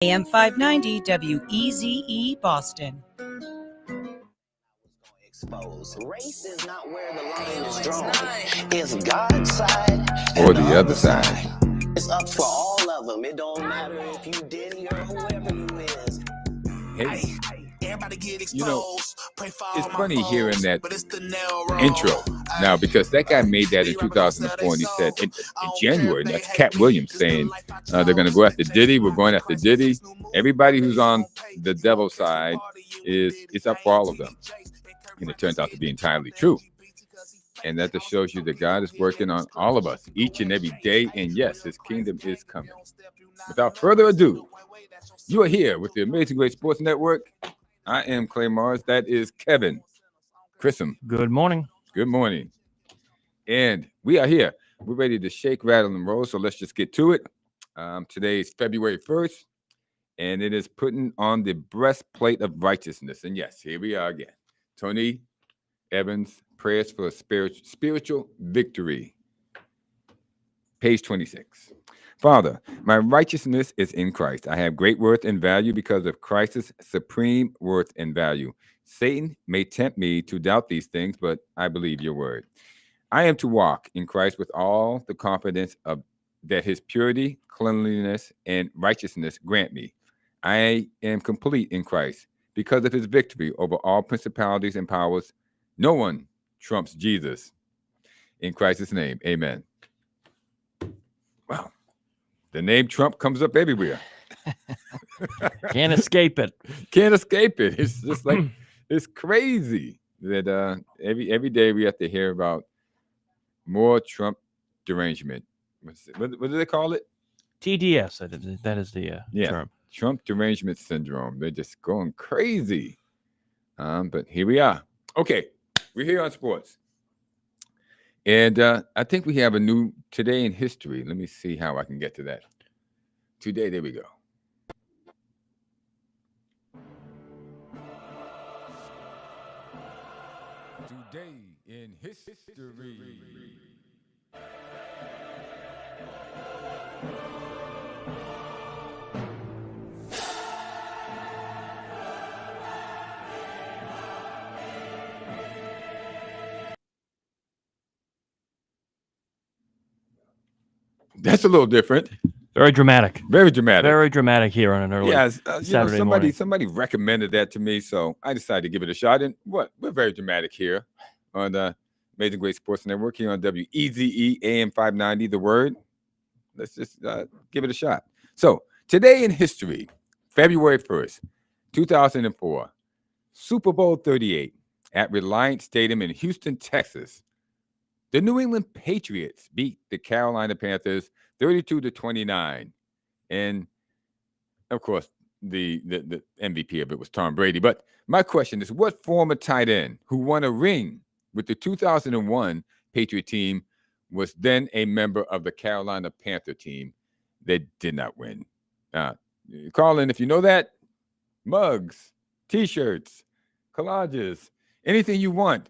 AM 590 WEZE Boston. Race is not where the line is drawn. It's God's side or the other side. It's up for all of them. It don't matter if you Diddy or whoever you is. Hey, you know, it's funny hearing that intro now, because that guy made that in 2004, and he said in January, and that's Cat Williams saying they're going to go after Diddy. We're going after Diddy. Everybody who's on the devil's side it's up for all of them. And it turns out to be entirely true. And that just shows you that God is working on all of us each and every day. And yes, his kingdom is coming. Without further ado, you are here with the Amazing Grace Sports Network. I am Clay Mars. That is Kevin Chrism. Good morning. Good morning. And we are here. We're ready to shake, rattle, and roll. So let's just get to it. Today is February 1st, and it is putting on the breastplate of righteousness. And yes, here we are again. Tony Evans, prayers for a spiritual victory. Page 26. Father, my righteousness is in Christ. I have great worth and value because of Christ's supreme worth and value. Satan may tempt me to doubt these things, but I believe your word. I am to walk in Christ with all the confidence of that his purity, cleanliness, and righteousness grant me. I am complete in Christ because of his victory over all principalities and powers. No one trumps Jesus. In Christ's name, amen. Wow. The name Trump comes up everywhere. Can't escape it. Can't escape it. It's just like, it's crazy that every day we have to hear about more Trump derangement. What do they call it? TDS. That is the term. Trump derangement syndrome. They're just going crazy. But here we are. Okay, we're here on sports. And I think we have a new Today in History. Let me see how I can get to that. Today, there we go. Today in History. That's a little different. Very dramatic. Very dramatic. Very dramatic here on an early Saturday morning. Somebody recommended that to me, so I decided to give it a shot. And we're very dramatic here on the Amazing Grace Sports Network here on WEZE AM 590. The Word. Let's just give it a shot. So today in history, February 1st, 2004, Super Bowl 38 at Reliant Stadium in Houston, Texas. The New England Patriots beat the Carolina Panthers 32-29. And, of course, the MVP of it was Tom Brady. But my question is, what former tight end who won a ring with the 2001 Patriot team was then a member of the Carolina Panther team that did not win? Call in if you know that. Mugs, T-shirts, collages, anything you want,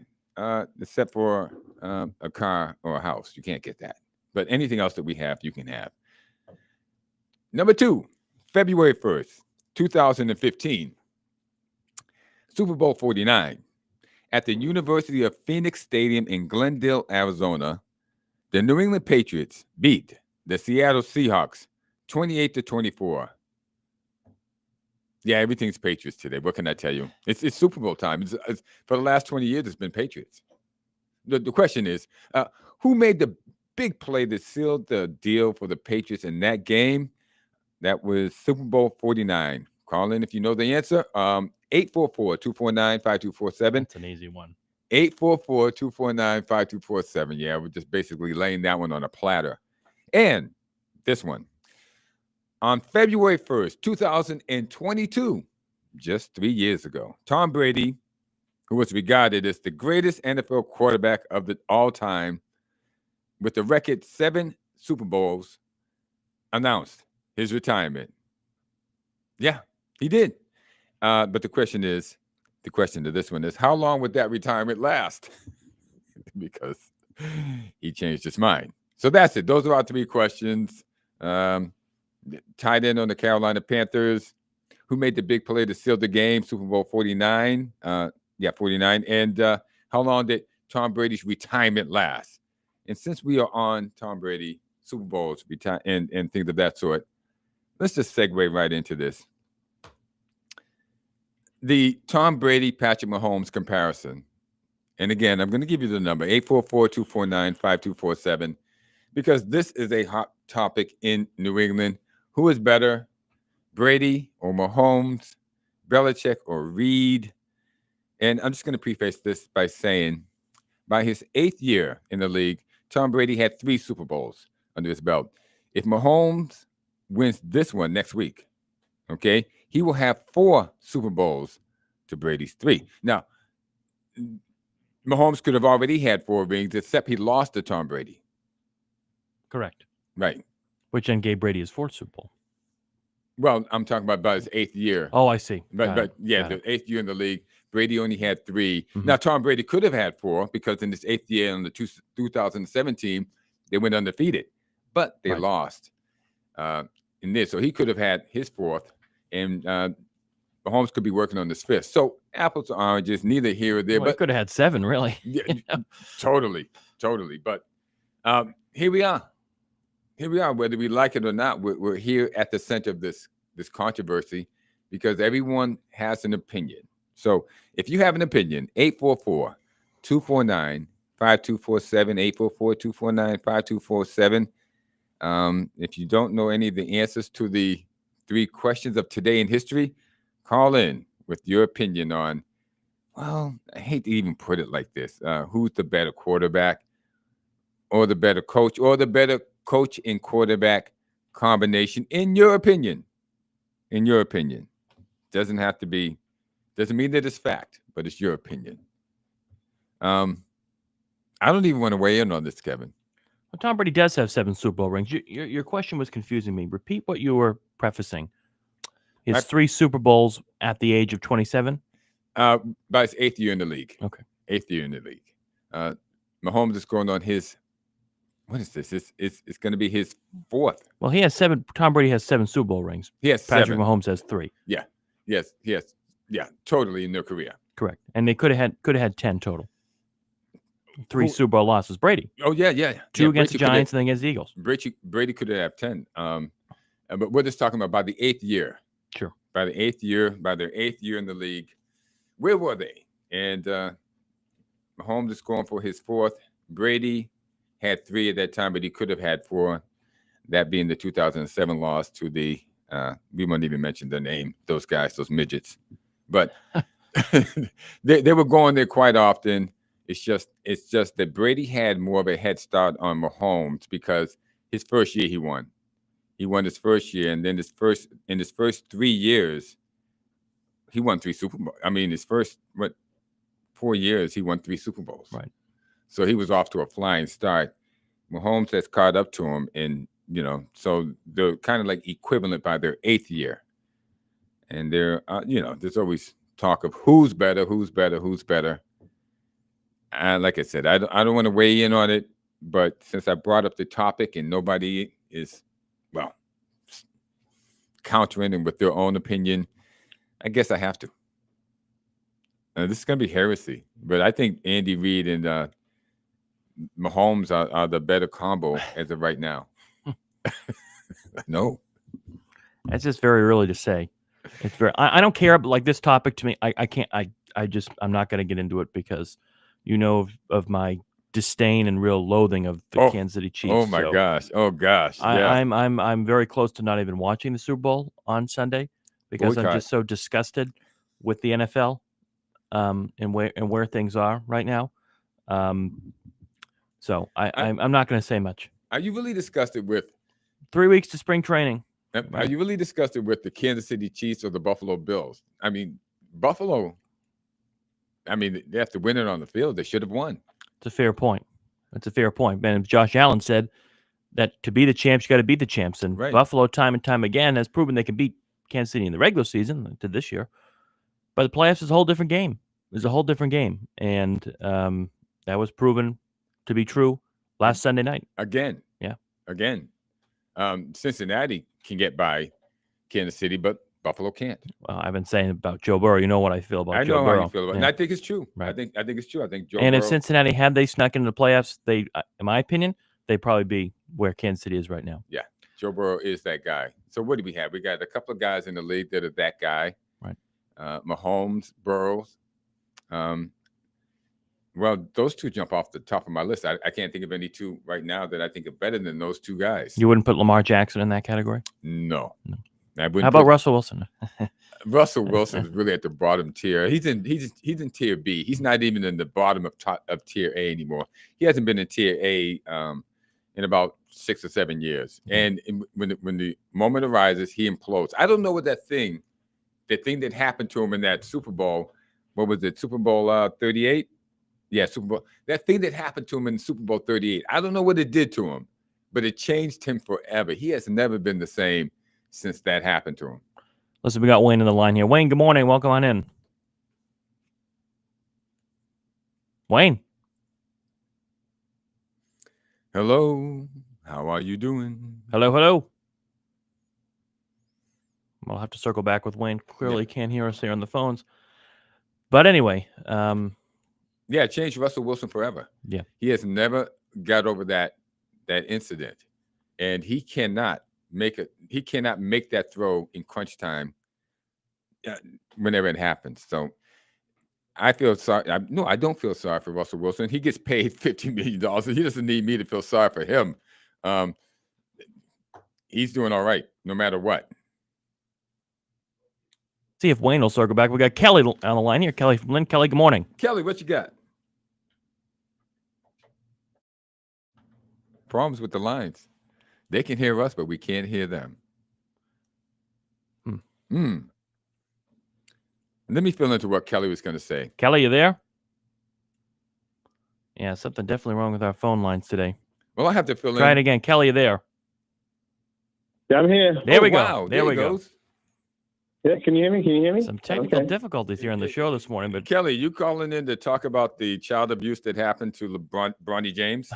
except for a car or a house. You can't get that. But anything else that we have, you can have. Number 2, February 1st, 2015, Super Bowl 49. At the University of Phoenix Stadium in Glendale, Arizona, the New England Patriots beat the Seattle Seahawks 28-24. Yeah, everything's Patriots today. What can I tell you? It's Super Bowl time. It's for the last 20 years, it's been Patriots. The question is, who made the big play that sealed the deal for the Patriots in that game? That was Super Bowl 49. Call in if you know the answer. 844-249-5247. That's an easy one. 844-249-5247. Yeah, we're just basically laying that one on a platter. And this one. On February 1st, 2022, just 3 years ago, Tom Brady, who was regarded as the greatest NFL quarterback of all time, with a record 7 Super Bowls, announced his retirement. Yeah, he did. But the question to this one is, how long would that retirement last? Because he changed his mind. So that's it. Those are our 3 questions. tight end on the Carolina Panthers, who made the big play to seal the game, Super Bowl 49. 49. And how long did Tom Brady's retirement last? And since we are on Tom Brady, Super Bowls, and things of that sort, let's just segue right into this. The Tom Brady, Patrick Mahomes comparison. And again, I'm going to give you the number, 844-249-5247, because this is a hot topic in New England. Who is better, Brady or Mahomes, Belichick or Reed? And I'm just going to preface this by saying, by his 8th year in the league, Tom Brady had 3 Super Bowls under his belt. If Mahomes wins this one next week, okay, he will have 4 Super Bowls to Brady's 3. Now, Mahomes could have already had 4 rings, except he lost to Tom Brady. Correct. Right. Which then gave Brady his 4th Super Bowl. Well, I'm talking about his 8th year. Oh, I see. But yeah, the 8th year in the league, Brady only had 3. Mm-hmm. Now, Tom Brady could have had 4 because in his 8th year in the 2017, they went undefeated, but they lost in this. So he could have had his 4th, and Mahomes could be working on his 5th. So apples to oranges, neither here or there. Well, but could have had 7, really. Yeah, totally. But here we are. Whether we like it or not, we're here at the center of this controversy because everyone has an opinion. So if you have an opinion, 844-249-5247, 844-249-5247. If you don't know any of the answers to the 3 questions of today in history, call in with your opinion on, well, I hate to even put it like this. Who's the better quarterback or the better coach or the better coach and quarterback combination, in your opinion? Doesn't mean that it's fact, but it's your opinion. I don't even want to weigh in on this, Kevin. Well, Tom Brady does have 7 Super Bowl rings. Your question was confusing me. Repeat what you were prefacing. His 3 Super Bowls at the age of 27? By his 8th year in the league. Okay. 8th year in the league. Mahomes is going on his, what is this? It's going to be his 4th. Well, he has 7. Tom Brady has 7 Super Bowl rings. He has Patrick 7. Mahomes has 3. Yeah. Yes. Yeah, totally in their career. Correct. And they could have had 10 total. 3 Super Bowl losses. Brady. Oh, yeah. 2 against the Giants and then against the Eagles. Brady could have 10. But we're just talking about by the 8th year. Sure. By their 8th year in the league, where were they? And Mahomes is going for his 4th. Brady had 3 at that time, but he could have had 4. That being the 2007 loss to the we won't even mention the name, those guys, those midgets. But they were going there quite often. It's just that Brady had more of a head start on Mahomes because his first year he won. He won his first year, and then his first 3 years, he won 3 Super Bowls. I mean, his first 4 years, he won 3 Super Bowls. Right. So he was off to a flying start. Mahomes has caught up to him, and so they're kind of like equivalent by their 8th year. And they're, there's always talk of who's better. And like I said, I don't want to weigh in on it, but since I brought up the topic and nobody is, countering it with their own opinion, I guess I have to. This is going to be heresy, but I think Andy Reid and Mahomes are the better combo as of right now. No. That's just very early to say. It's very. I don't care, but like this topic to me, I can't. I'm not going to get into it because, of my disdain and real loathing of the Kansas City Chiefs. Oh my gosh! Oh gosh! Yeah. I'm very close to not even watching the Super Bowl on Sunday because I'm just so disgusted with the NFL, and where things are right now. So I'm not going to say much. Are you really disgusted with 3 weeks to spring training? Are you really disgusted with the Kansas City Chiefs or the Buffalo Bills? I mean, Buffalo. I mean, they have to win it on the field. They should have won. It's a fair point. That's a fair point. And Josh Allen said that to be the champs, you got to beat the champs. And Buffalo, time and time again, has proven they can beat Kansas City in the regular season, like did this year. But the playoffs is a whole different game. It's a whole different game. And that was proven to be true last Sunday night. Again. Yeah. Again. Cincinnati can get by Kansas City, but Buffalo can't. Well, I've been saying about Joe Burrow. You know what I feel about I Joe know Burrow. how you feel about it. And I think it's true. Right. I think it's true. I think Joe And Burrow, if Cincinnati had they snuck into the playoffs, they, in my opinion, they'd probably be where Kansas City is right now. Yeah, Joe Burrow is that guy. So what do we have? We got a couple of guys in the league that are that guy. Right. Mahomes, Burrows. Well, those two jump off the top of my list. I can't think of any two right now that I think are better than those two guys. You wouldn't put Lamar Jackson in that category? No. How about Russell Wilson? Russell Wilson is really at the bottom tier. He's in tier B. He's not even in the bottom of tier A anymore. He hasn't been in tier A in about 6 or 7 years. And when the moment arises, he implodes. I don't know what the thing that happened to him in that Super Bowl. What was it? Super Bowl 38? Yeah, Super Bowl. That thing that happened to him in Super Bowl 38. I don't know what it did to him, but it changed him forever. He has never been the same since that happened to him. Listen, we got Wayne in the line here. Wayne, good morning. Welcome on in. Wayne. Hello. How are you doing? Hello, hello. We'll have to circle back with Wayne. Clearly can't hear us here on the phones. But anyway. Yeah, it changed Russell Wilson forever. Yeah. He has never got over that incident. And he cannot make that throw in crunch time whenever it happens. So I feel sorry. I don't feel sorry for Russell Wilson. He gets paid $50 million. So he doesn't need me to feel sorry for him. He's doing all right, no matter what. See if Wayne will circle back. We got Kelly on the line here. Kelly from Lynn. Kelly, good morning. Kelly, what you got? Problems with the lines. They can hear us, but we can't hear them. Let me fill into what Kelly was going to say. Kelly, you there? Yeah, something definitely wrong with our phone lines today. Well, I have to fill in. Try it again. Kelly, you there? Yeah, I'm here. There we go. Wow, there we go. Yeah, can you hear me? Can you hear me? Some technical difficulties here on the show this morning, but Kelly, you calling in to talk about the child abuse that happened to Bronny James?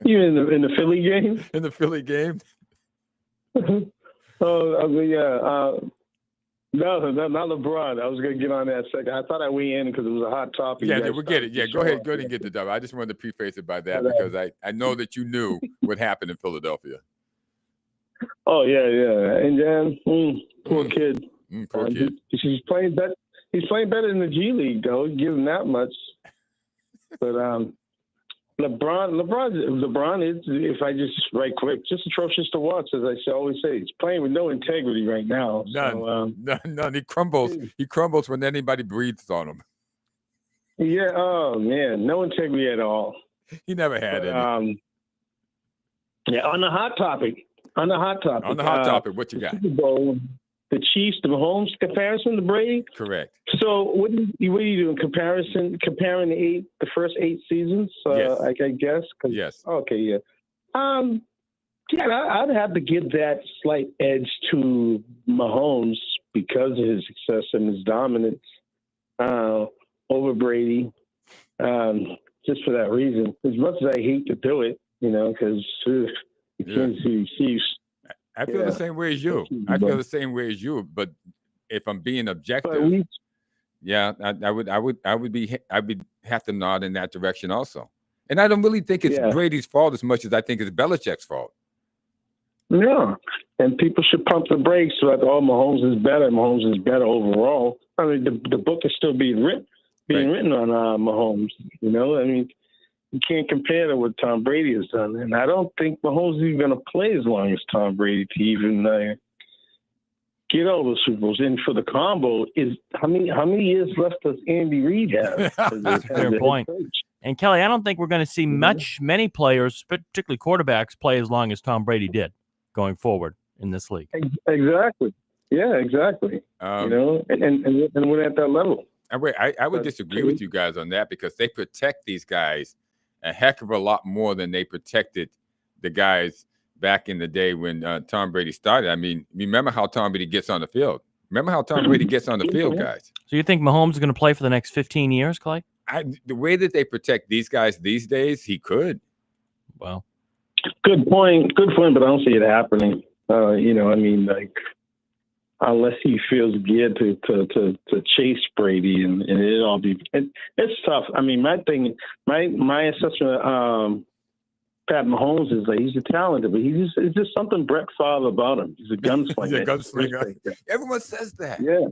You in the Philly game? In the Philly game? No, not LeBron. I was going to get on that second. I thought I weigh in because it was a hot topic. Yeah, we'll get it. Yeah, go ahead and get the dub. I just wanted to preface it by that because I know that you knew what happened in Philadelphia. Oh yeah, and then poor kid. Poor kid. He's playing better. He's playing better in the G League, though. Give him that much. But LeBron is, if I just right quick, just atrocious to watch, as I always say. He's playing with no integrity right now. None. He crumbles. He crumbles when anybody breathes on him. Yeah. Oh man, no integrity at all. He never had any. Yeah. On the hot topic. What you got? Super Bowl, the Chiefs, the Mahomes comparison to Brady. Correct. So what are you doing? Comparing the first 8 seasons? Yes. I guess. Yes. Okay. Yeah. Yeah, I'd have to give that slight edge to Mahomes because of his success and his dominance over Brady. Just for that reason, as much as I hate to do it, because I feel the same way as you. I feel the same way as you. But if I'm being objective, I would have to nod in that direction also. And I don't really think it's Brady's fault as much as I think it's Belichick's fault. No, and people should pump the brakes so that Mahomes is better. Mahomes is better overall. I mean, the book is still being written on Mahomes. I mean, you can't compare to what Tom Brady has done, and I don't think Mahomes is even going to play as long as Tom Brady to even get all the Super Bowls. And for the combo, is how many years left does Andy Reid have? Fair point. And Kelly, I don't think we're going to see many players, particularly quarterbacks, play as long as Tom Brady did going forward in this league. Exactly. Yeah, exactly. And we're at that level. I would disagree with you guys on that because they protect these guys a heck of a lot more than they protected the guys back in the day when Tom Brady started. I mean, remember how Tom Brady gets on the field. Guys. So you think Mahomes is going to play for the next 15 years, Clay? The way that they protect these guys these days, he could. Well, Good point. Good point, but I don't see it happening. Unless he feels geared to chase Brady and it all be. It's tough. I mean, my assessment of Pat Mahomes is that he's a talented, but it's just something Brett Favre about him. He's a gunslinger. He's a gunslinger. Everyone says that. Yeah.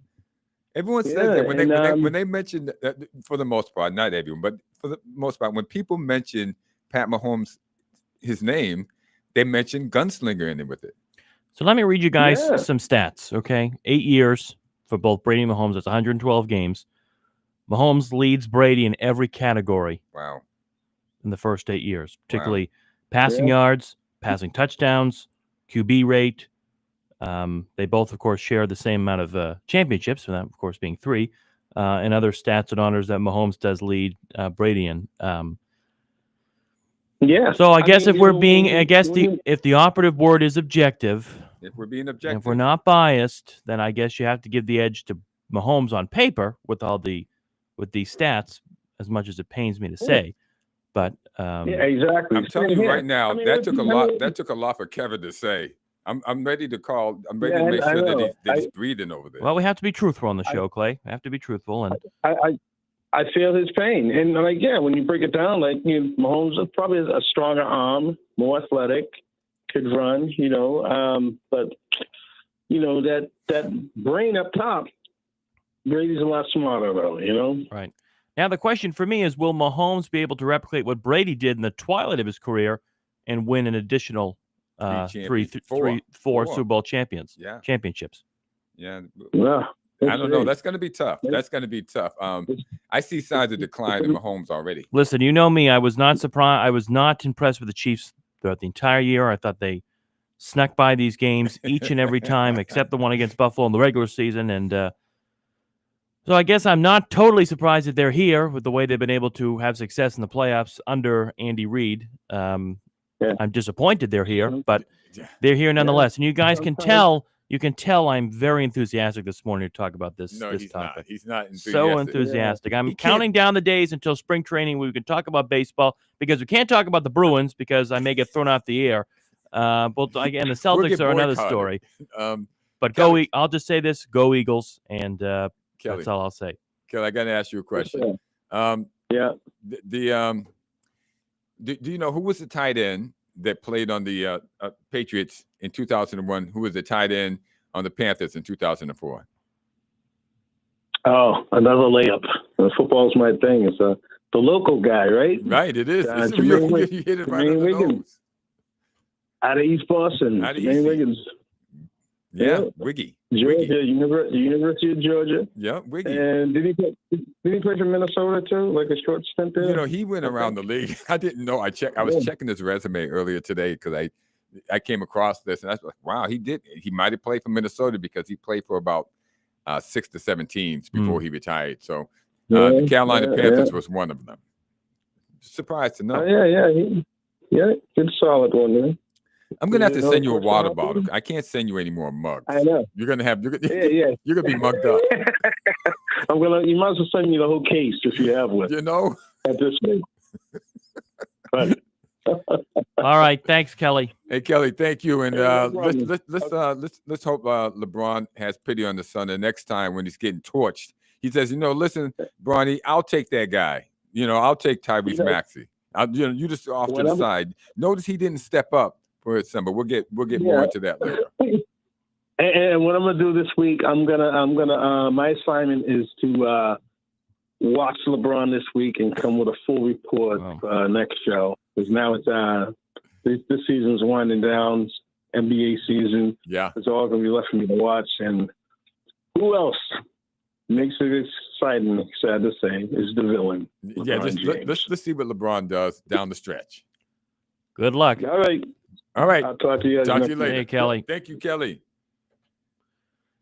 Everyone says that when they mention, for the most part, not everyone, but for the most part, when people mention Pat Mahomes, his name, they mention gunslinger in it with it. So let me read you guys some stats, okay? 8 years for both Brady and Mahomes. That's 112 games. Mahomes leads Brady in every category. Wow. In the first 8 years, particularly passing yards, passing touchdowns, QB rate. They both, of course, share the same amount of championships, and that, of course, being 3, and other stats and honors that Mahomes does lead Brady in. So I guess if the operative word is objective, if we're being objective, if we're not biased, then I guess you have to give the edge to Mahomes on paper with these stats, as much as it pains me to say. But exactly. I'm telling you right now, that took a lot for Kevin to say. I'm ready to call. I'm ready to make sure that he's breathing over there. Well, we have to be truthful on the show, Clay. We have to be truthful, and I feel his pain. And when you break it down, Mahomes is probably a stronger arm, more athletic, could run, but that brain up top, Brady's a lot smarter though, Right. Now the question for me is, will Mahomes be able to replicate what Brady did in the twilight of his career and win an additional four Super Bowl championships? Yeah. Yeah. I don't know. That's going to be tough. I see signs of decline in Mahomes already. Listen, you know me. I was not surprised. I was not impressed with the Chiefs throughout the entire year. I thought they snuck by these games each and every time, except the one against Buffalo in the regular season. And so I guess I'm not totally surprised that they're here with the way they've been able to have success in the playoffs under Andy Reid. I'm disappointed they're here, but they're here nonetheless. And you guys can tell. You can tell I'm very enthusiastic this morning to talk about this topic. Not. He's not enthusiastic. So enthusiastic. I'm counting down the days until spring training where we can talk about baseball, because we can't talk about the Bruins because I may get thrown off the air. But again, the Celtics are another story. But I'll just say this: go Eagles, and that's all I'll say. Kelly, I got to ask you a question. Do you know who was the tight end that played on the Patriots in 2001, who was the tight end on the Panthers in 2004? Oh, another layup. Football's my thing. It's the local guy, right? Right, it is. You hit it right on the nose. Out of East Boston. Jermaine Wiggins. Yeah, Wiggy. Georgia, University of Georgia. Yeah, Wiggy. And did he play for Minnesota too, like a short stint there? He went around the league. I didn't know. I was checking his resume earlier today because I came across this, and I was like, wow, he did. He might have played for Minnesota because he played for about 6 to 7 teams before he retired. So the Carolina Panthers was one of them. Surprised to know. Good solid one, man. I'm gonna have to send you a water bottle. I can't send you any more mugs. I know. You're gonna be mugged up. You might as well send me the whole case if you have one. At this rate. But all right, thanks, Kelly. Hey, Kelly, thank you. And let's hope LeBron has pity on the son. The next time when he's getting torched, he says, listen, Bronny, I'll take that guy. I'll take Tyrese Maxey. You just off to the side. Notice he didn't step up for his son, but we'll get more into that later. And what I'm gonna do this week, I'm gonna my assignment is to watch LeBron this week and come with a full report next show. Because now it's this season's winding down, NBA season. Yeah, it's all gonna be left for me to watch. And who else makes it exciting? Sad to say, is the villain. Let's see what LeBron does down the stretch. Good luck. All right. I'll talk to you. Talk to you later. Hey, Kelly. Thank you, Kelly.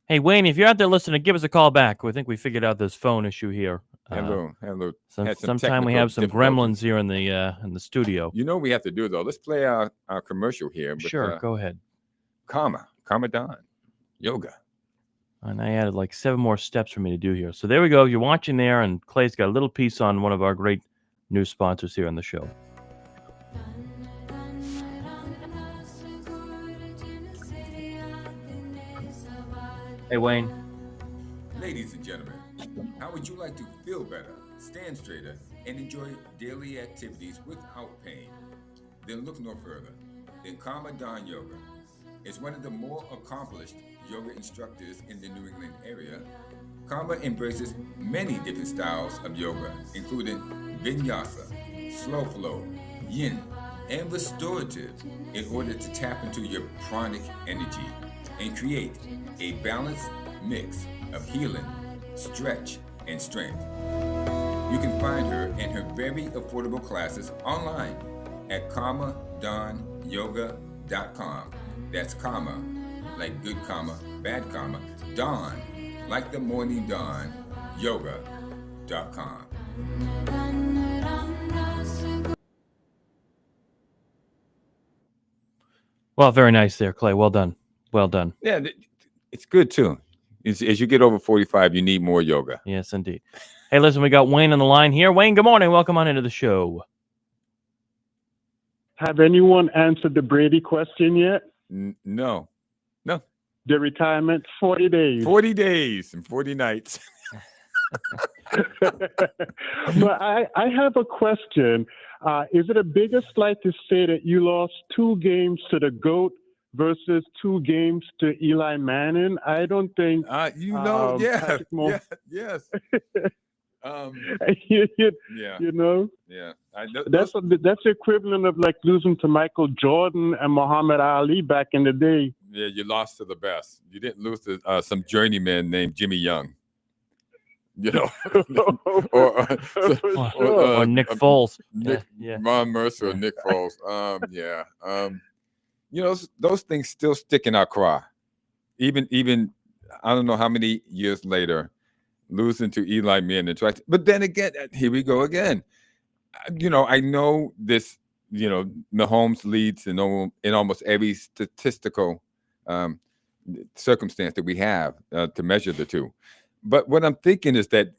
Hey, Wayne, if you're out there listening, give us a call back. We think we figured out this phone issue here. Hello. Sometime we have some gremlins here in the studio. We have to do though. Let's play our commercial here. But, sure, go ahead. Karma Don, yoga. And I added like 7 more steps for me to do here. So there we go. You're watching there, and Clay's got a little piece on one of our great new sponsors here on the show. Hey, Wayne. Ladies and gentlemen, how would you like to feel better, stand straighter, and enjoy daily activities without pain? Then look no further than Karma Don Yoga. As one of the more accomplished yoga instructors in the New England area, Karma embraces many different styles of yoga, including vinyasa, slow flow, yin, and restorative, in order to tap into your pranic energy and create a balanced mix of healing, stretch, and strength. You can find her and her very affordable classes online at karmadonyoga.com. That's karma, like good karma, bad karma, dawn, like the morning dawn, yoga.com. Well, very nice there, Clay. Well done. Well done. Yeah, it's good too. As you get over 45, you need more yoga. Yes, indeed. Hey, listen, we got Wayne on the line here. Wayne, good morning. Welcome on into the show. Have anyone answered the Brady question yet? No. The retirement, 40 days. 40 days and 40 nights. But I have a question. Is it a bigger slight to say that you lost 2 games to the GOAT versus 2 games to Eli Manning? I don't think. Yes. You Yeah. know, Yeah. that's the equivalent of like losing to Michael Jordan and Muhammad Ali back in the day. Yeah, you lost to the best. You didn't lose to some journeyman named Jimmy Young. You know, or Nick Foles. Nick, Yeah. Ron Mercer, or Nick Foles. You know, those things still stick in our craw. Even I don't know how many years later, losing to Eli Manning twice. But then again, here we go again. You know, I know this. You know, Mahomes leads in almost every statistical circumstance that we have to measure the two. But what I'm thinking is that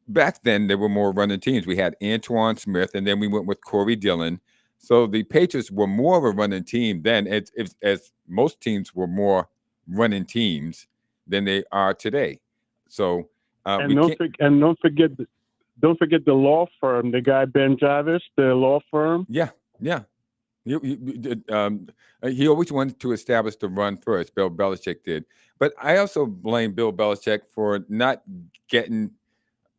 back then there were more running teams. We had Antoine Smith, and then we went with Corey Dillon. So the Patriots were more of a running team then, as most teams were more running teams than they are today. So don't forget the law firm, the guy Ben Jarvis, the law firm. Yeah. He always wanted to establish the run first. Bill Belichick did. But I also blame Bill Belichick for not getting,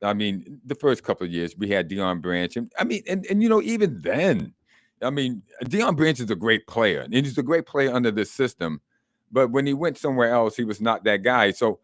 the first couple of years we had Deion Branch. And you know, even then, Deion Branch is a great player. And he's a great player under this system. But when he went somewhere else, he was not that guy. So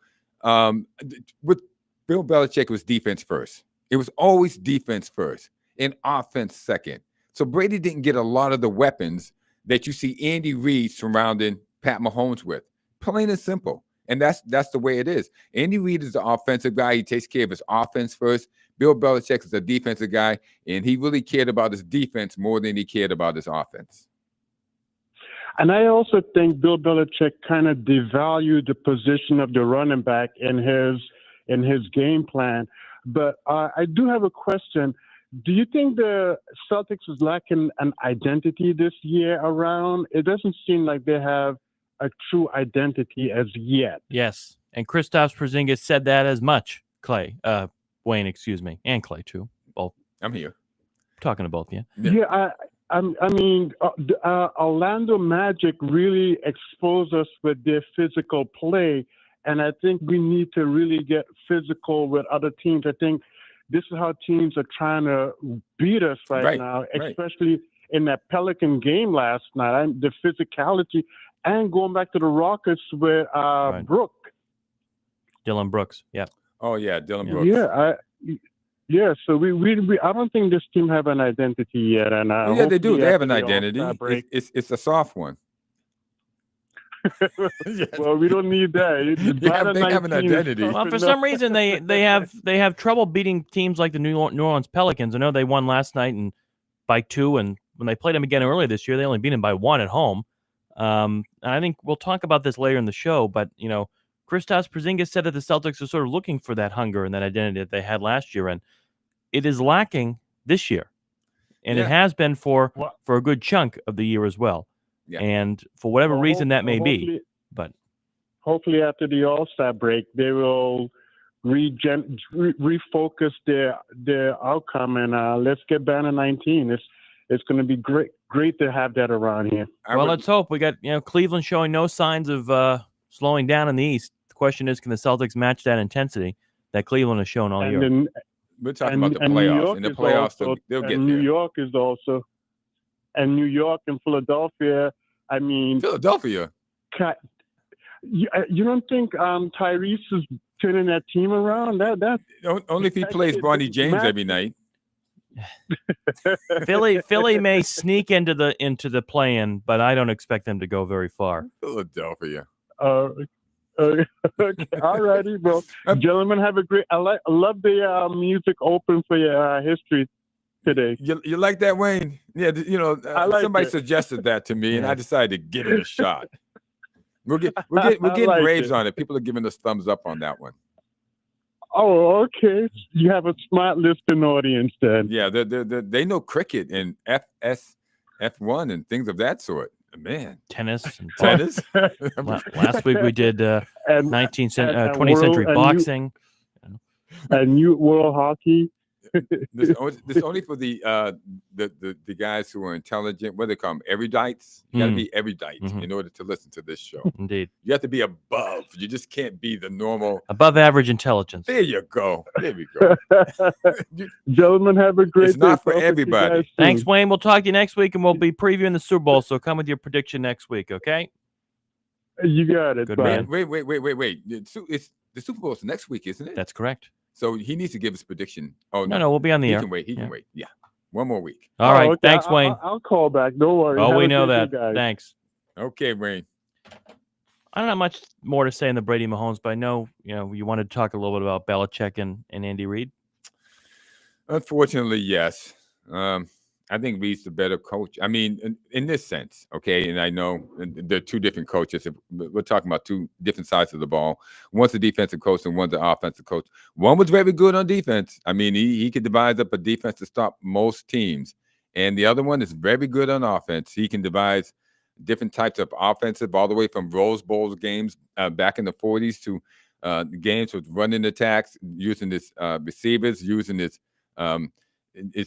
with Bill Belichick, it was defense first. It was always defense first and offense second. So Brady didn't get a lot of the weapons that you see Andy Reid surrounding Pat Mahomes with. Plain and simple. And that's the way it is. Andy Reid is the offensive guy. He takes care of his offense first. Bill Belichick is a defensive guy, and he really cared about his defense more than he cared about his offense. And I also think Bill Belichick kind of devalued the position of the running back in his game plan. But I do have a question. Do you think the Celtics is lacking an identity this year around? It doesn't seem like they have a true identity as yet. Yes. And Kristaps Porzingis said that as much, Wayne, excuse me, and Clay too. Both. I'm here. Talking to both of you. Yeah, Orlando Magic really exposed us with their physical play, and I think we need to really get physical with other teams. I think this is how teams are trying to beat us right now, especially in that Pelican game last night. The physicality, and going back to the Rockets with Brooke. Dylan Brooks, yeah. Oh, yeah, Dylan Brooks. Yeah, so we I don't think this team have an identity yet. And they do. They have an identity. It's a soft one. Well, we don't need that. They have an identity. Well, for some reason they have trouble beating teams like the New Orleans Pelicans. I know they won last night and by 2, and when they played them again earlier this year, they only beat them by 1 at home. And I think we'll talk about this later in the show, but you know, Kristaps Porzingis said that the Celtics are sort of looking for that hunger and that identity that they had last year, and it is lacking this year, and it has been for a good chunk of the year as well. Yeah. And for whatever reason that may be, but hopefully after the All-Star break, they will refocus their outcome, and let's get Banner 19. It's going to be great to have that around here. Well, let's hope. We got Cleveland showing no signs of slowing down in the East. The question is, can the Celtics match that intensity that Cleveland has shown all year? We're talking about the playoffs. In the playoffs, they'll get there. New York is also, and New York and Philadelphia. I mean, Philadelphia. You don't think Tyrese is turning that team around? That only if he plays Bronny James every night. Philly may sneak into the play-in, but I don't expect them to go very far. Philadelphia. Okay. All righty, bro. Gentlemen, have a great. I love the music open for your history today. You like that, Wayne? Yeah, somebody suggested that to me, and I decided to give it a shot. We're getting raves on it. People are giving us thumbs up on that one. Oh, okay. You have a smart listening audience then. Yeah, they know cricket and F1 and things of that sort. Man, tennis. Last week we did 20th century boxing and new world hockey. This only for the guys who are intelligent. What do they call them? Erudites. You got to be erudite in order to listen to this show. Indeed, you have to be above. You just can't be the normal above average intelligence. There you go. There we go. Gentlemen, have a great day. It's not for everybody. Thanks, Wayne. We'll talk to you next week, and we'll be previewing the Super Bowl. So come with your prediction next week, okay? You got it. Good man. Wait. The Super Bowl's next week, isn't it? That's correct. So he needs to give his prediction. Oh no, we'll be on the air. He can wait. Yeah, one more week. All right, okay. Thanks, Wayne. I'll call back. Don't worry. Oh, we know that. Thanks. Okay, Wayne. I don't have much more to say in the Brady Mahomes, but I know you wanted to talk a little bit about Belichick and Andy Reid. Unfortunately, yes. I think Reid's the better coach. I mean, in this sense, okay. And I know they're two different coaches. We're talking about two different sides of the ball. One's the defensive coach and one's the offensive coach. One was very good on defense. I mean, he could devise up a defense to stop most teams. And the other one is very good on offense. He can devise different types of offensive, all the way from Rose Bowl games back in the 40s to games with running attacks, using his receivers, using his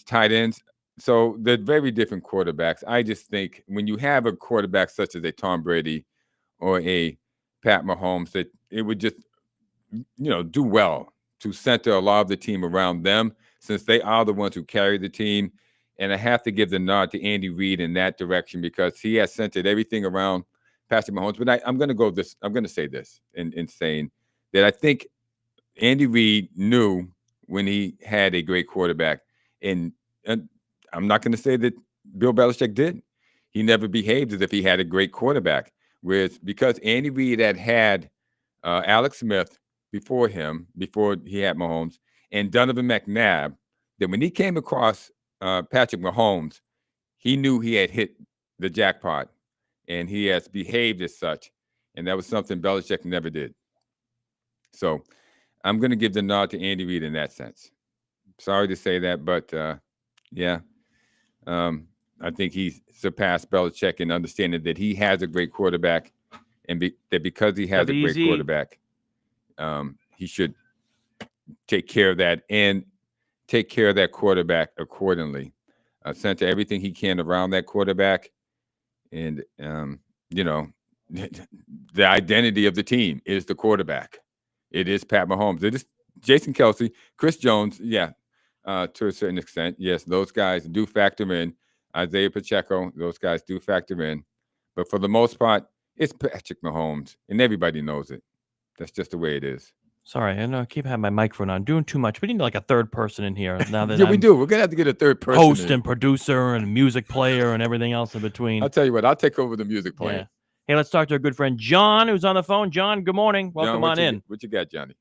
tight ends. So they're very different quarterbacks. I just think when you have a quarterback such as a Tom Brady or a Pat Mahomes, that it would just, do well to center a lot of the team around them, since they are the ones who carry the team. And I have to give the nod to Andy Reid in that direction, because he has centered everything around Patrick Mahomes. But I'm going to go this. I'm going to say this in saying that I think Andy Reid knew when he had a great quarterback, and I'm not going to say that Bill Belichick did. He never behaved as if he had a great quarterback. Whereas because Andy Reid had Alex Smith before him, before he had Mahomes, and Donovan McNabb, that when he came across Patrick Mahomes, he knew he had hit the jackpot, and he has behaved as such. And that was something Belichick never did. So I'm going to give the nod to Andy Reid in that sense. Sorry to say that, but yeah. I think he surpassed Belichick in understanding that he has a great quarterback, and that because he has a great quarterback, he should take care of that and take care of that quarterback accordingly. Center everything he can around that quarterback, and the identity of the team is the quarterback. It is Pat Mahomes. It is Jason Kelce, Chris Jones. Yeah. To a certain extent, yes, those guys do factor in. Isaiah Pacheco, those guys do factor in. But for the most part, it's Patrick Mahomes, and everybody knows it. That's just the way it is. Sorry, I know I keep having my microphone on. Doing too much. We need like a third person in here. Now that we do. We're going to have to get a third person. Host and producer and music player and everything else in between. I'll tell you what. I'll take over the music playing. Yeah. Hey, let's talk to our good friend John, who's on the phone. John, good morning. Welcome on in. What you got, Johnny?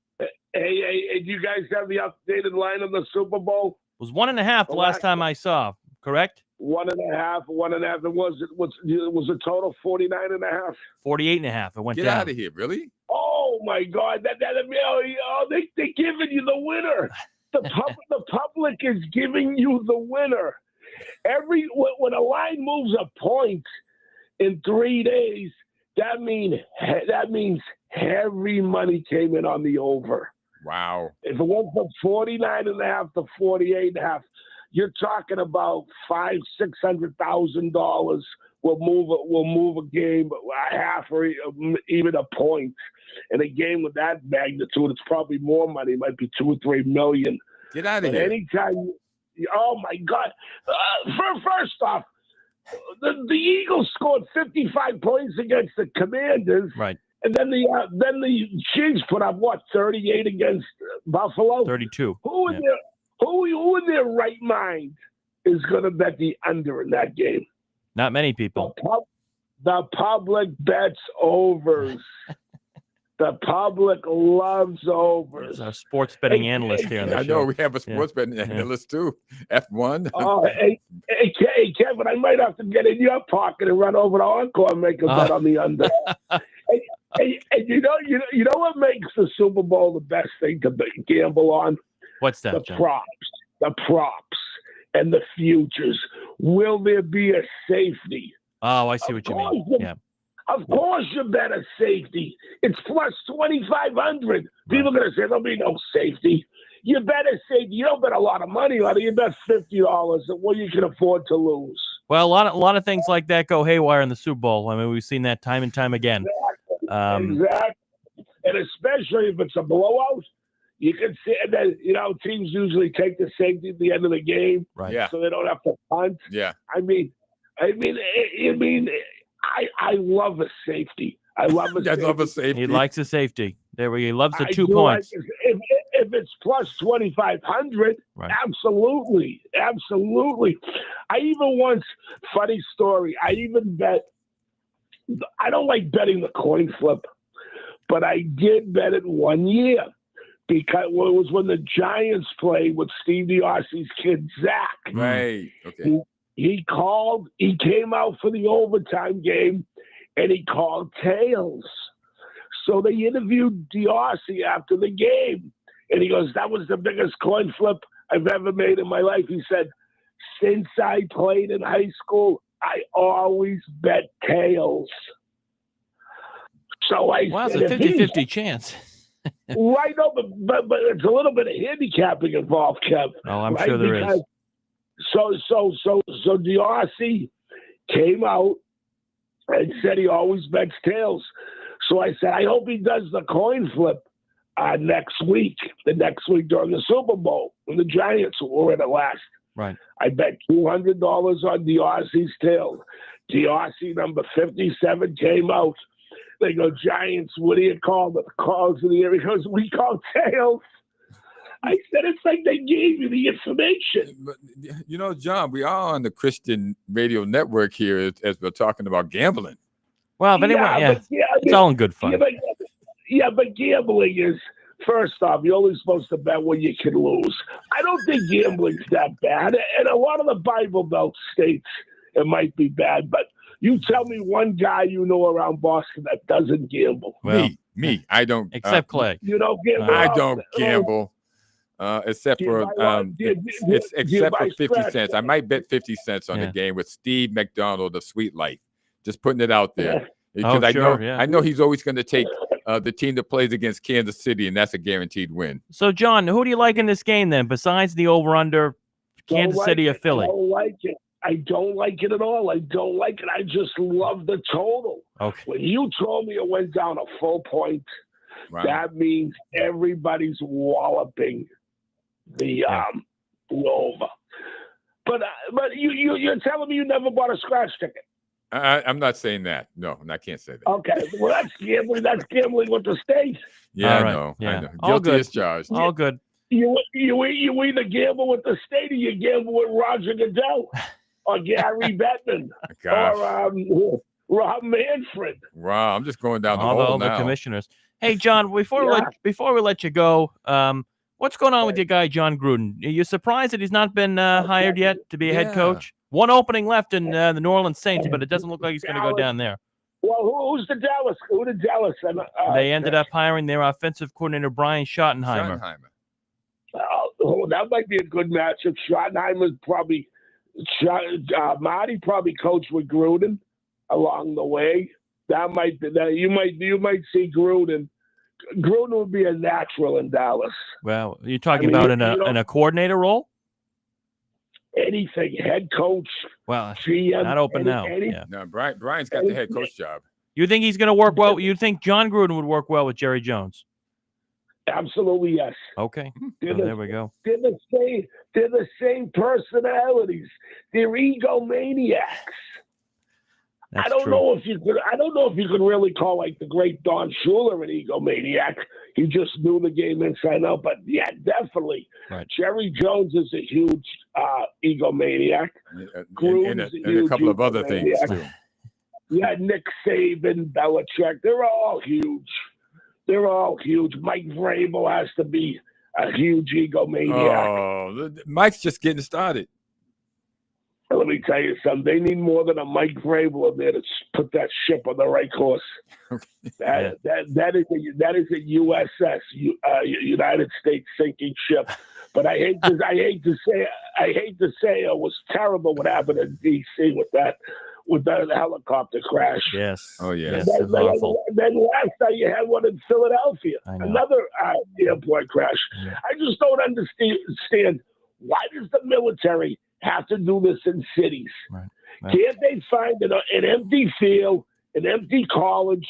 Hey, do you guys have the updated line on the Super Bowl? It was 1.5 the last time I saw, correct? 1.5. It was a total 49.5. 48.5. It went down. Get out of here, really? Oh my God! They're giving you the winner. The public is giving you the winner. When a line moves a point in 3 days, That means heavy money came in on the over. Wow. If it went from 49.5 to 48.5, you're talking about $500,000-$600,000 will move a game a half or even a point. In a game with that magnitude, it's probably more money. It might be $2 or $3 million. Get out of But here. anytime, oh my God! First off, the Eagles scored 55 points against the Commanders, Right. and then the Chiefs put up 38 against Buffalo. 32. Who in their right mind is going to bet the under in that game? Not many people. The public bets overs. The public loves overs. There's our sports betting analyst here on the I show. know we have a sports betting analyst too. F1. Oh, hey, Kevin, I might have to get in your pocket and run over to Encore and make a bet on the under. and you know what makes the Super Bowl the best thing to gamble on? What's that, The John? props, and the futures. Will there be a safety? Oh, I see what you mean. Yeah. Of course you bet a safety. It's plus 2,500. People are going to say there'll be no safety. You bet a safety. You don't bet a lot of money on it. You bet $50 at what you can afford to lose. Well, a lot of things like that go haywire in the Super Bowl. I mean, we've seen that time and time again. Exactly. And especially if it's a blowout, you can see that, teams usually take the safety at the end of the game. Right. Yeah. So they don't have to punt. Yeah. I love a safety. I love a I safety. love a safety. He likes the safety. There we go. He loves the I 2 do points. like it. If it's plus 2,500, Right. absolutely. I even once, funny story, I don't like betting the coin flip, but I did bet it 1 year because it was when the Giants played with Steve DiOsse's kid, Zach. Right. Okay. He came out for the overtime game, and he called tails. So they interviewed DiOssie after the game, and he goes, "That was the biggest coin flip I've ever made in my life." He said, "Since I played in high school, I always bet tails." So I Wow, it's said, a 50-50 chance. right, no, but it's a little bit of handicapping involved, Kev. Oh, I'm right? sure there is. So DiOssie came out and said he always bets tails. So I said, I hope he does the coin flip the next week during the Super Bowl when the Giants were in it last. Right. I bet $200 on DiOssie's tails. DiOssie number 57 came out. They go, "Giants, what do you call the calls in the area?" He goes, "We call tails." I said, it's like they gave you the information. But, John, we are on the Christian radio network here as we're talking about gambling. Well, but anyway, it's all in good fun. But gambling is, first off, you're only supposed to bet when you can lose. I don't think gambling's that bad. And a lot of the Bible Belt states it might be bad, but you tell me one guy you know around Boston that doesn't gamble. Well, me, I don't. Except Clay. You don't gamble. I don't gamble. Except Do you for buy one? Do you except buy for 50 scratch? cents. I might bet 50 cents on the game with Steve McDonald of Sweet Life. Just putting it out there. Because I know he's always going to take the team that plays against Kansas City, and that's a guaranteed win. So, John, who do you like in this game then, besides the over/under, Kansas City or Philly? I don't like it. I don't like it at all. I don't like it. I just love the total. Okay. When you told me it went down a full point, that means everybody's walloping the over. But you're telling me you never bought a scratch ticket? I'm not saying that. No, I can't say that. Okay. Well, that's gambling. That's gambling with the state. Yeah, All right. I know. Yeah. I know. All Guilty good. as charged. All good. You either gamble with the state or you gamble with Roger Goodell or Gary Bettman or Rob Manfred. Wow, I'm just going down the All hole the now. commissioners. Hey, John, before we let you go, what's going on with your guy John Gruden? Are you surprised that he's not been hired yet to be a head coach? One opening left in the New Orleans Saints, but it doesn't look like he's going to go down there. Well, who's the Dallas? Who did Dallas? They ended up hiring their offensive coordinator Brian Schottenheimer. That might be a good matchup. Schottenheimer's probably Marty probably coached with Gruden along the way. That might be that you might see Gruden. Gruden would be a natural in Dallas. Well, you're talking about in a coordinator role? Anything, head coach. Well, GM, not open now. No, Brian's got the head coach job. You think he's going to work well? You think John Gruden would work well with Jerry Jones? Absolutely, yes. Okay, so there we go. They're the same personalities. They're egomaniacs. That's I don't true. know if you could really call like the great Don Shula an egomaniac. He just knew the game inside out. But yeah, definitely. Right. Jerry Jones is a huge egomaniac. And a couple of other things too. Yeah, Nick Saban, Belichick, they're all huge. They're all huge. Mike Vrabel has to be a huge egomaniac. Oh, Mike's just getting started. Let me tell you something. They need more than a Mike Vrabel in there to put that ship on the right course. That is a USS, United States sinking ship. But I hate to say it was terrible what happened in D.C. with that helicopter crash. Yes. Oh yeah. Yes, it's awful. Then last night you had one in Philadelphia, another airport crash. Yeah. I just don't understand why does the military have to do this in cities? Right. Can't they find an empty field, an empty college,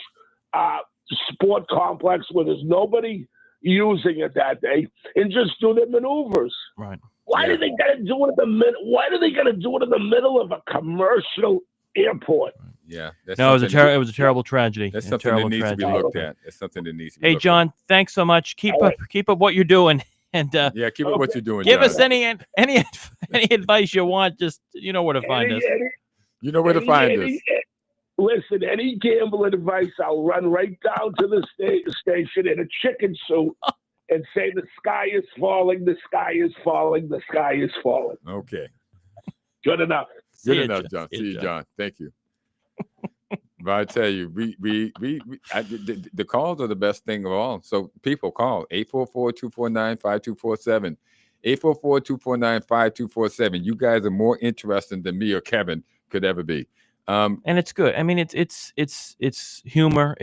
sport complex where there's nobody using it that day, and just do their maneuvers? Right. Why do they got to do it in the middle? Why do they got to do it in the middle of a commercial airport? Yeah. No, it was a terrible tragedy. That's something that needs to be looked at. That's something that needs to be Hey, looked John, thanks so much. Keep up what you're doing. And yeah, keep up what you're doing. Give John. us any advice you want. Just you know where to find us. You know where to find us. Listen, any gambling advice, I'll run right down to the station in a chicken suit and say the sky is falling, the sky is falling, the sky is falling. Okay. Good enough. Good enough, John. See you, John. Thank you. But I tell you, the calls are the best thing of all. So people call 844-249-5247. 844-249-5247. You guys are more interesting than me or Kevin could ever be. And it's good. I mean, it's humor.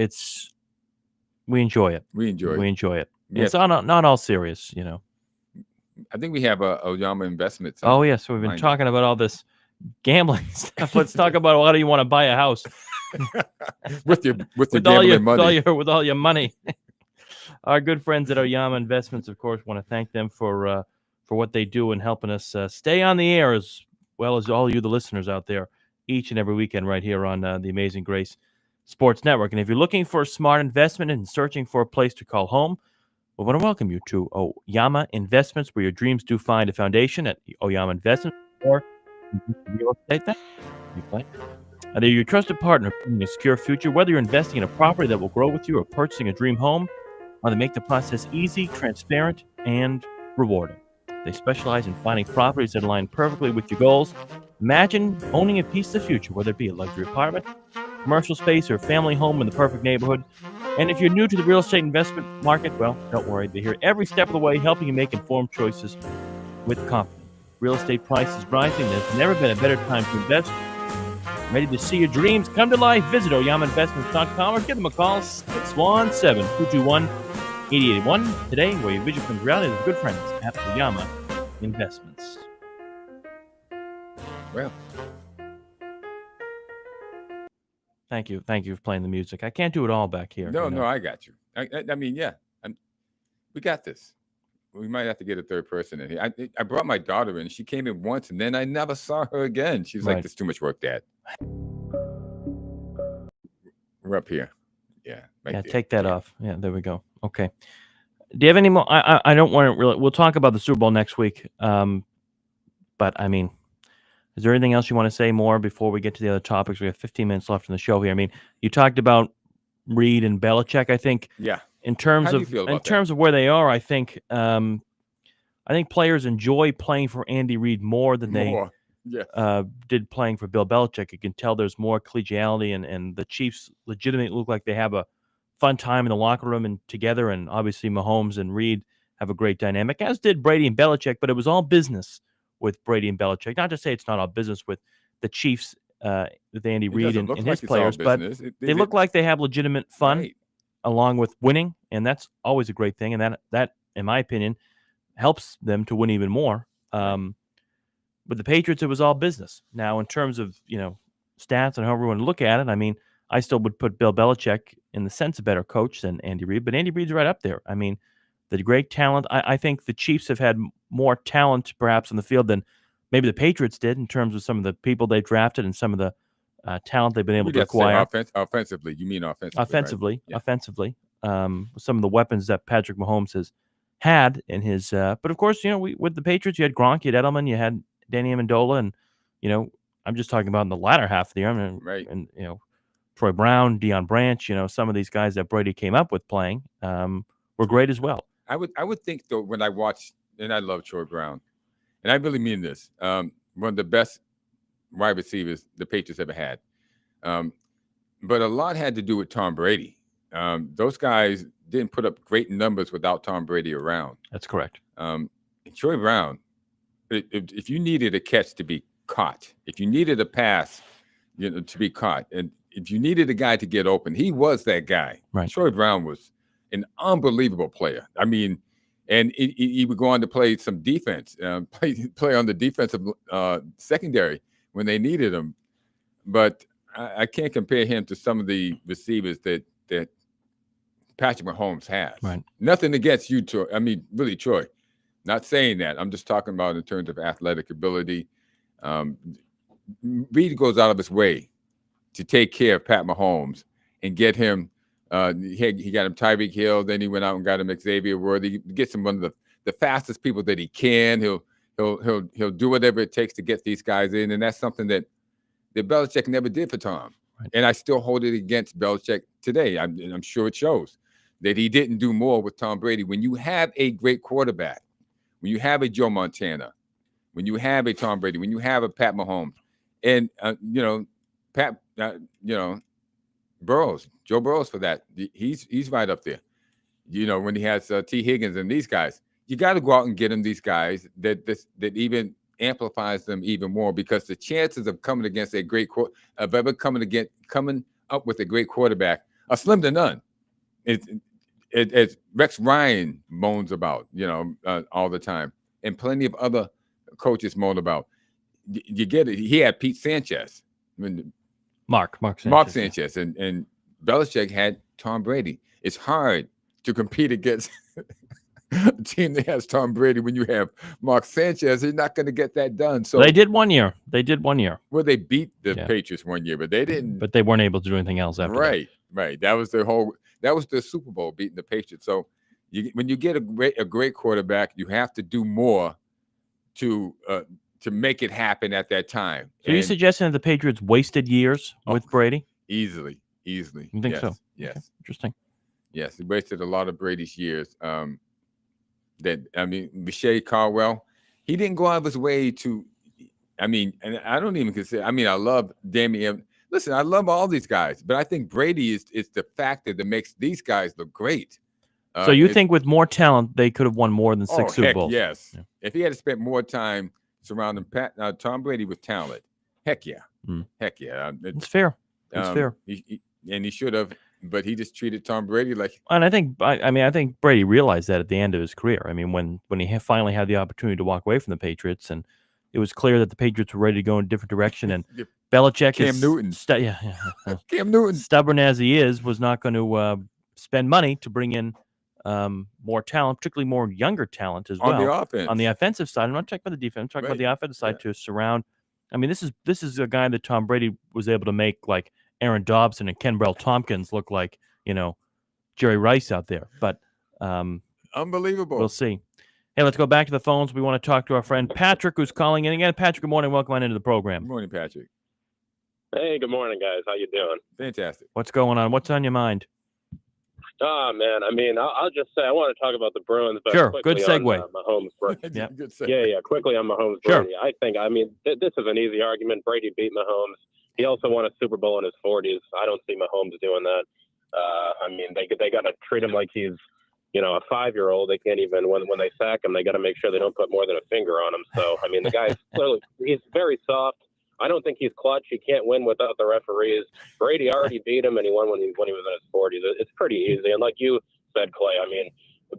We enjoy it. We enjoy it. Yes. It's not all serious, you know. I think we have a Oyama Investments. Oh yes, we've been talking about all this gambling stuff. Let's talk about how do you want to buy a house with gambling money. With all your money. Our good friends at Oyama Investments, of course, want to thank them for what they do and helping us stay on the air as well as all you, the listeners out there, each and every weekend right here on the Amazing Grace Sports Network. And if you're looking for a smart investment and searching for a place to call home, we want to welcome you to Oyama Investments, where your dreams do find a foundation at Oyama Investments or real estate. You play. They're your trusted partner in a secure future. Whether you're investing in a property that will grow with you or purchasing a dream home, they make the process easy, transparent, and rewarding. They specialize in finding properties that align perfectly with your goals. Imagine owning a piece of the future, whether it be a luxury apartment, commercial space, or family home in the perfect neighborhood. And if you're new to the real estate investment market, well, don't worry. They're here every step of the way, helping you make informed choices with confidence. Real estate prices rising. There's never been a better time to invest. Ready to see your dreams come to life? Visit OyamaInvestments.com or give them a call, 617-221-8881 today, where your vision becomes reality with good friends at Oyama Investments. Well, thank you for playing the music. I can't do it all back here. No, I got you. I mean, yeah, we got this. We might have to get a third person in here. I brought my daughter in. She came in once, and then I never saw her again. She was like, "There's too much work, Dad." We're up here. Yeah. Right there. Take that off. Yeah, there we go. Okay. Do you have any more? I don't want to really. We'll talk about the Super Bowl next week. But I mean, is there anything else you want to say more before we get to the other topics? We have 15 minutes left in the show here. I mean, you talked about Reed and Belichick. I think. Yeah. In terms of where they are, I think players enjoy playing for Andy Reid more than they did playing for Bill Belichick. You can tell there's more collegiality, and the Chiefs legitimately look like they have a fun time in the locker room and together. And obviously Mahomes and Reid have a great dynamic, as did Brady and Belichick. But it was all business with Brady and Belichick. Not to say it's not all business with the Chiefs with Andy It Reid doesn't and look his like it's all players, but business. they look like they have legitimate fun Right. along with winning, and that's always a great thing. And that, in my opinion, helps them to win even more. With the Patriots, it was all business. Now, in terms of stats and however you want to look at it, I mean, I still would put Bill Belichick in the sense a better coach than Andy Reid, but Andy Reid's right up there. I mean, the great talent. I think the Chiefs have had more talent perhaps on the field than maybe the Patriots did in terms of some of the people they drafted and some of the talent they've been able to acquire. Offensively, you mean offensively? Offensively, right? offensively, some of the weapons that Patrick Mahomes has had in his. But of course, with the Patriots, you had Gronk, you had Edelman, you had Danny Amendola, and I'm just talking about in the latter half of the year, Right. And Troy Brown, Deion Branch, some of these guys that Brady came up with playing were great as well. I would think though, when I watched, and I love Troy Brown, and I really mean this, one of the best wide receivers the Patriots ever had. But a lot had to do with Tom Brady. Those guys didn't put up great numbers without Tom Brady around. That's correct. Troy Brown, if you needed a catch to be caught, if you needed a pass, to be caught, and if you needed a guy to get open, he was that guy. Right. Troy Brown was an unbelievable player. I mean, and he would go on to play some defense, play on the defensive secondary when they needed him. But I can't compare him to some of the receivers that Patrick Mahomes has. Right. Nothing against you, Troy. I mean, really, Troy. Not saying that. I'm just talking about in terms of athletic ability. Reid goes out of his way to take care of Pat Mahomes and get him. He got him Tyreek Hill. Then he went out and got him Xavier Worthy. He gets him one of the fastest people that he can. He'll do whatever it takes to get these guys in, and that's something that Belichick never did for Tom. Right. And I still hold it against Belichick today. I'm sure it shows that he didn't do more with Tom Brady. When you have a great quarterback, when you have a Joe Montana, when you have a Tom Brady, when you have a Pat Mahomes, and Burrows, Joe Burrows for that, he's right up there. When he has T. Higgins and these guys, you got to go out and get him these guys that even amplifies them even more, because the chances of coming against a great coming up with a great quarterback are slim to none. It's Rex Ryan moans about, all the time, and plenty of other coaches moan about. You get it. He had Pete Sanchez, Mark Sanchez, and Belichick had Tom Brady. It's hard to compete against a team that has Tom Brady when you have Mark Sanchez. You're not going to get that done. So they did 1 year. Well, they beat the Patriots 1 year, but they didn't. But they weren't able to do anything else after that. Right. That was the Super Bowl, beating the Patriots. So when you get a great quarterback, you have to do more to make it happen at that time. So you're suggesting that the Patriots wasted years with Brady? Easily. You think so? Yes. Okay. Interesting. Yes, he wasted a lot of Brady's years. Boucher Caldwell, he didn't go out of his way to. And I don't even consider. I love Damian. Listen, I love all these guys, but I think Brady is the factor that makes these guys look great. So you think with more talent, they could have won more than 6 Super Bowls? Yes. Yeah. If he had spent more time surrounding Tom Brady with talent, heck yeah. Heck yeah. It's fair. It's fair. He should have, but he just treated Tom Brady like. And I think Brady realized that at the end of his career. When he finally had the opportunity to walk away from the Patriots, and it was clear that the Patriots were ready to go in a different direction, and Belichick Cam Newton, stubborn as he is, was not going to spend money to bring in more talent, particularly more younger talent as well. On the offense. On the offensive side. I'm not talking about the defense. I'm talking about the offensive side to surround. This is a guy that Tom Brady was able to make like Aaron Dobson and Kenbrell Tompkins look like, Jerry Rice out there. But unbelievable. We'll see. Hey, let's go back to the phones. We want to talk to our friend Patrick, who's calling in again. Patrick, good morning. Welcome on into the program. Good morning, Patrick. Hey, good morning, guys. How you doing? Fantastic. What's going on? What's on your mind? Oh, man. I'll just say I want to talk about the Bruins. But sure. Good segue. Mahomes. Yeah. Good segue. Yeah. Quickly on Mahomes. Sure. Brady. I think, this is an easy argument. Brady beat Mahomes. He also won a Super Bowl in his 40s. I don't see Mahomes doing that. They got to treat him like he's, a 5-year-old. They can't even, when they sack him, they got to make sure they don't put more than a finger on him. So, the guy's clearly, he's very soft. I don't think he's clutch. He can't win without the referees. Brady already beat him, and he won when he was in his 40s. It's pretty easy. And like you said, Clay, I mean,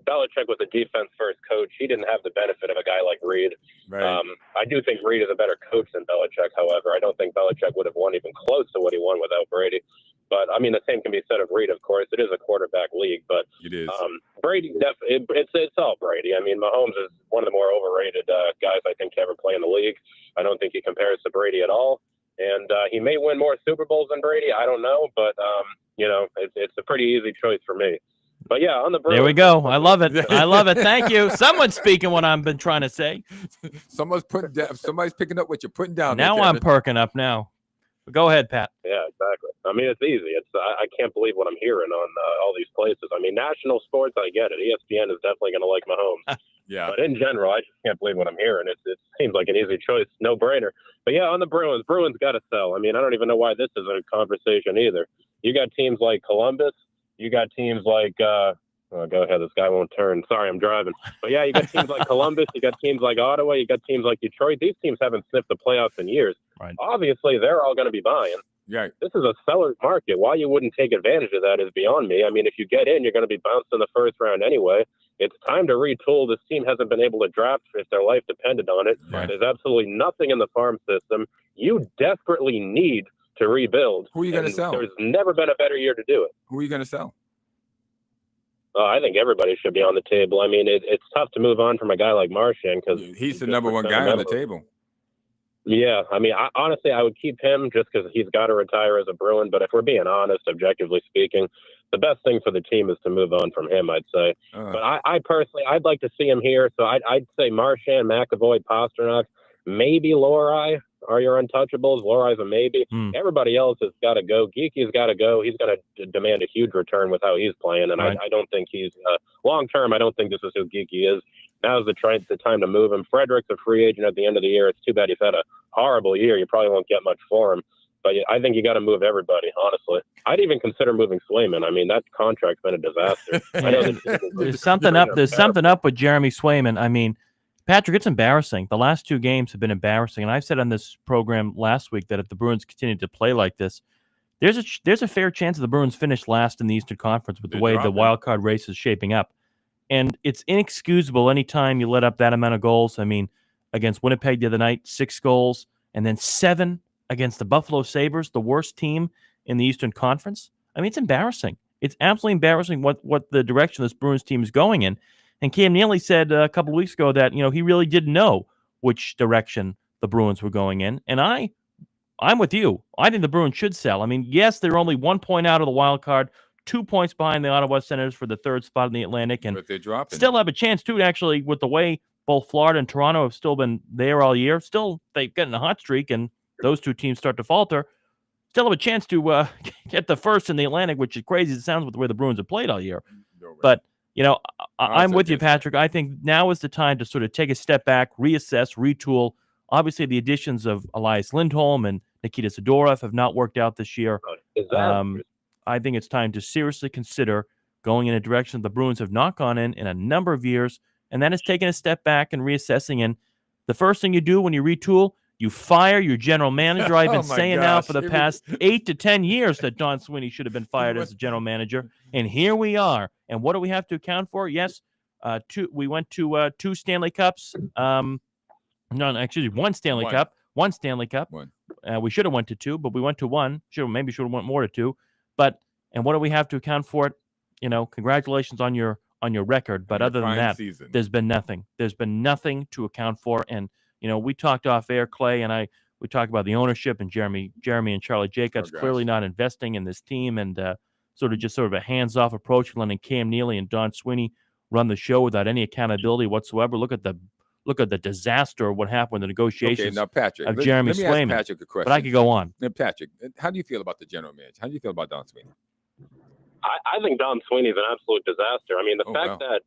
Belichick was a defense-first coach. He didn't have the benefit of a guy like Reid. Right. I do think Reid is a better coach than Belichick, however. I don't think Belichick would have won even close to what he won without Brady. But, I mean, the same can be said of Reid, of course. It is a quarterback league, but It is. Brady, it's all Brady. I mean, Mahomes is one of the more overrated guys I think to ever play in the league. I don't think he compares to Brady at all. And he may win more Super Bowls than Brady. I don't know. But, you know, it's a pretty easy choice for me. But, yeah, on the Bruins. There we go. I love it. I love it. Thank you. Someone's speaking what I've been trying to say. Somebody's picking up what you're putting down. Now there, I'm Kevin. perking up now. But go ahead, Pat. Yeah, exactly. I mean, it's easy. I can't believe what I'm hearing on all these places. I mean, national sports, I get it. ESPN is definitely going to like Mahomes. Yeah. But in general, I just can't believe what I'm hearing. It seems like an easy choice, no brainer. But yeah, on the Bruins got to sell. I mean, I don't even know why this is a conversation either. You got teams like Columbus. You got teams like go ahead. This guy won't turn. Sorry, I'm driving. But yeah, you got teams like Columbus. You got teams like Ottawa. You got teams like Detroit. These teams haven't sniffed the playoffs in years. Right. Obviously, they're all going to be buying. Yeah. This is a seller's market. Why you wouldn't take advantage of that is beyond me. I mean, if you get in, you're going to be bounced in the first round anyway. It's time to retool. This team hasn't been able to draft if their life depended on it. Right. There's absolutely nothing in the farm system. You desperately need to rebuild. Who are you going to And sell? There's never been a better year to do it. Who are you going to sell? I think everybody should be on the table. I mean, it's tough to move on from a guy like Marchand because He's the number one guy on the table. Yeah, I mean, honestly, I would keep him just because he's got to retire as a Bruin. But if we're being honest, objectively speaking, the best thing for the team is to move on from him, I'd say. But I personally, I'd like to see him here. So I'd say Marchand, McAvoy, Pasternak, maybe Lohrei are your untouchables. Lohrai's a maybe. Everybody else has got to go. Geeky's got to go. He's going to demand a huge return with how he's playing. And Right. I don't think he's long term. I don't think this is who Geeky is. Now's the time to move him. Frederick's a free agent at the end of the year. It's too bad he's had a horrible year. You probably won't get much for him. But I think you got to move everybody, honestly. I'd even consider moving Swayman. I mean, that contract's been a disaster. I know There's something up. There's something up with Jeremy Swayman. I mean, Patrick, it's embarrassing. The last two games have been embarrassing. And I've said on this program last week that if the Bruins continue to play like this, there's a fair chance that the Bruins finish last in the Eastern Conference with the way the wild card race is shaping up. And it's inexcusable anytime you let up that amount of goals. I mean, against Winnipeg the other night, 6 goals, and then 7 against the Buffalo Sabres, the worst team in the Eastern Conference. I mean, it's embarrassing. It's absolutely embarrassing what the direction this Bruins team is going in. And Cam Neely said a couple of weeks ago that, he really didn't know which direction the Bruins were going in. And I'm with you. I think the Bruins should sell. I mean, yes, they're only 1 point out of the wild card, 2 points behind the Ottawa Senators for the third spot in the Atlantic, and But they're dropping. still have a chance too, actually, with the way both Florida and Toronto have still been there all year. Still, they've gotten a hot streak, and those two teams start to falter. Still have a chance to get the first in the Atlantic, which is crazy as it sounds with the way the Bruins have played all year. But, I'm with you, Patrick. I think now is the time to sort of take a step back, reassess, retool. Obviously, the additions of Elias Lindholm and Nikita Zadorov have not worked out this year. I think it's time to seriously consider going in a direction the Bruins have not gone in a number of years, and that is taking a step back and reassessing. And the first thing you do when you retool, you fire your general manager. I've been saying now for the past 8 to 10 years that Don Sweeney should have been fired as a general manager, and here we are. And what do we have to account for? Yes, we went to 2 Stanley Cups. One Stanley Cup. One Stanley Cup. We should have went to 2, but we went to 1. Maybe should have went more to 2. And what do we have to account for it? Congratulations on your record. But other than that, there's been nothing. There's been nothing to account for. And we talked off air, Clay and we talked about the ownership and Jeremy and Charlie Jacobs clearly not investing in this team and sort of a hands-off approach, letting Cam Neely and Don Sweeney run the show without any accountability whatsoever. Look at the disaster of what happened with the negotiations. Okay, now Patrick, of Jeremy let me Swayman. ask Patrick a question. But I could go on. Now, Patrick, how do you feel about the general manager? How do you feel about Don Sweeney? I think Don Sweeney's an absolute disaster. I mean, the fact that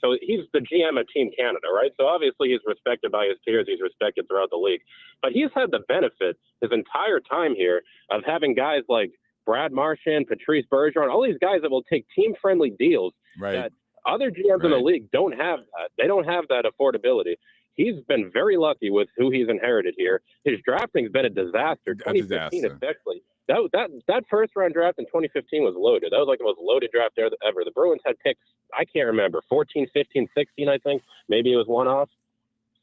so he's the GM of Team Canada, right? So obviously he's respected by his peers. He's respected throughout the league. But he's had the benefit his entire time here of having guys like Brad Marchand, Patrice Bergeron, all these guys that will take team-friendly deals that other GMs in the league don't have that. They don't have that affordability. he's been very lucky with who he's inherited here. His drafting's been a disaster. 2015 especially. That first round draft in 2015 was loaded. That was like the most loaded draft ever. The Bruins had picks, I can't remember, 14, 15, 16, I think. Maybe it was one off.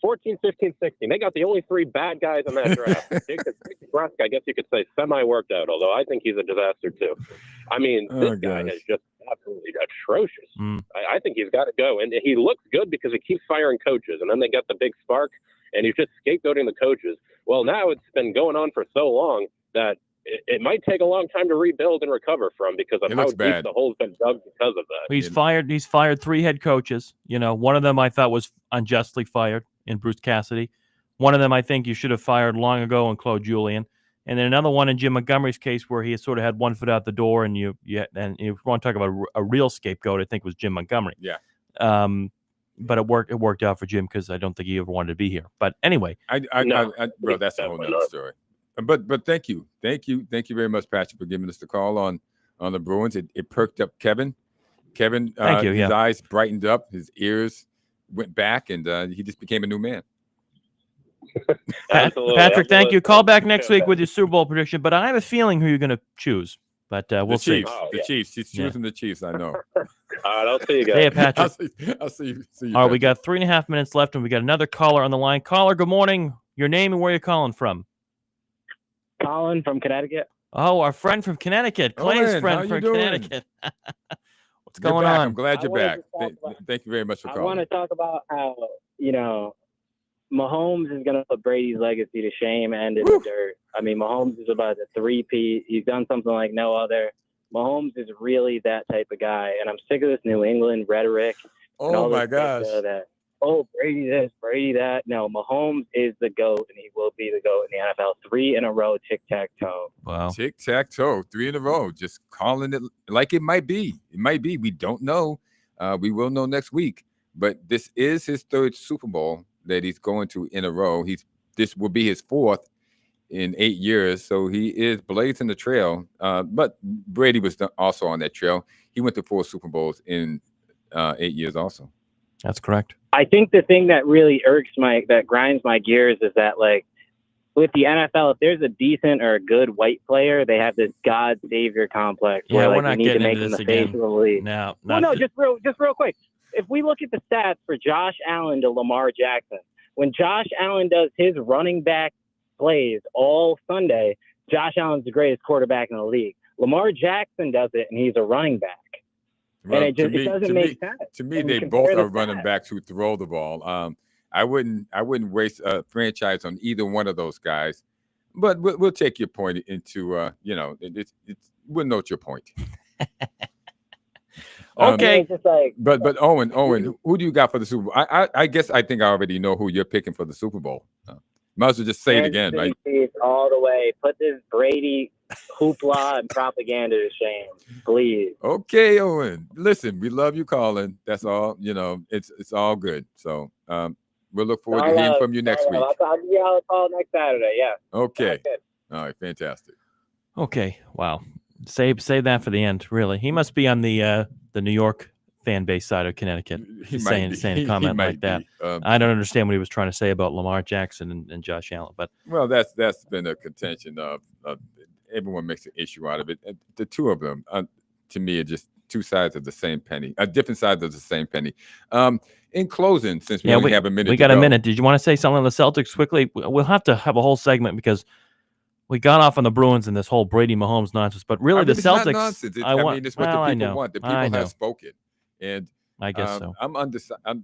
14, 15, 16. They got the only three bad guys in that draft. Jacob Rusk, I guess you could say, semi-worked out, although I think he's a disaster too. I mean, this guy is just absolutely atrocious. I think he's got to go. And he looks good because he keeps firing coaches. And then they got the big spark, and he's just scapegoating the coaches. Well, now it's been going on for so long that it might take a long time to rebuild and recover from because of how deep the hole's been dug because of that. He's fired 3 head coaches. You know, one of them I thought was unjustly fired in Bruce Cassidy. One of them I think you should have fired long ago in Claude Julien. And then another one in Jim Montgomery's case where he sort of had one foot out the door, and you want to talk about a real scapegoat, I think was Jim Montgomery. Yeah. But it worked out for Jim because I don't think he ever wanted to be here. But anyway, bro, that's a whole nother story. But thank you very much, Patrick, for giving us the call on the Bruins. It perked up Kevin. Thank you, his eyes brightened up, his ears went back, and he just became a new man. Patrick, thank you. Call back next week with your Super Bowl prediction. But I have a feeling who you're going to choose. But we'll see. The Chiefs. He's choosing the Chiefs. I know. All right, I'll see you guys. Hey, Patrick. I'll see you. All right, we got 3.5 minutes left, and we got another caller on the line. Caller, good morning. Your name and where you're calling from? Colin from Connecticut. Oh, our friend from Connecticut. Clay's friend from Connecticut. What's going on? I'm glad you're back. Thank you very much for calling. I want to talk about how, Mahomes is going to put Brady's legacy to shame and in the dirt. I mean, Mahomes is about a 3-peat. He's done something like no other. Mahomes is really that type of guy. And I'm sick of this New England rhetoric. Oh, my gosh. Brady this, Brady that. No, Mahomes is the GOAT, and he will be the GOAT in the NFL. 3 in a row, tic-tac-toe. Wow. Tic-tac-toe, 3 in a row. Just calling it like it might be. It might be. We don't know. We will know next week. But this is his 3rd Super Bowl that he's going to in a row. This will be his 4th in 8 years. So he is blazing the trail. But Brady was also on that trail. He went to 4 Super Bowls in 8 years also. That's correct. I think the thing that really that grinds my gears is that, like, with the NFL, if there's a decent or a good white player, they have this God savior complex where we're like not we need to getting make into them the this face again. of the league. No, just real quick. If we look at the stats for Josh Allen to Lamar Jackson, when Josh Allen does his running back plays all Sunday, Josh Allen's the greatest quarterback in the league. Lamar Jackson does it, and he's a running back. Well, and it doesn't make sense. To me, they both are running backs who throw the ball. I wouldn't waste a franchise on either one of those guys. But we'll take your point into we'll note your point. Okay. But Owen, who do you got for the Super Bowl? I guess I think I already know who you're picking for the Super Bowl. Might as well just say it again, right? All the way. Put this Brady hoopla and propaganda to shame, please. Okay, Owen. Listen, we love you calling. That's all. It's all good. So we'll look forward to hearing from you next week. I'll give y'all a call next Saturday. Yeah. Okay. All right. Fantastic. Okay. Wow. Save that for the end. Really, he must be on the New York fan base side of Connecticut. Saying a comment like that. I don't understand what he was trying to say about Lamar Jackson and Josh Allen. But that's been a contention of everyone makes an issue out of it. The two of them, to me, are just two sides of the same penny, different sides of the same penny. In closing, since we only have a minute, we got a minute. Did you want to say something on the Celtics quickly? We'll have to have a whole segment because we got off on the Bruins and this whole Brady Mahomes nonsense. But really, the Celtics. It's not nonsense. It's what the people want. The people have spoken, and I guess so.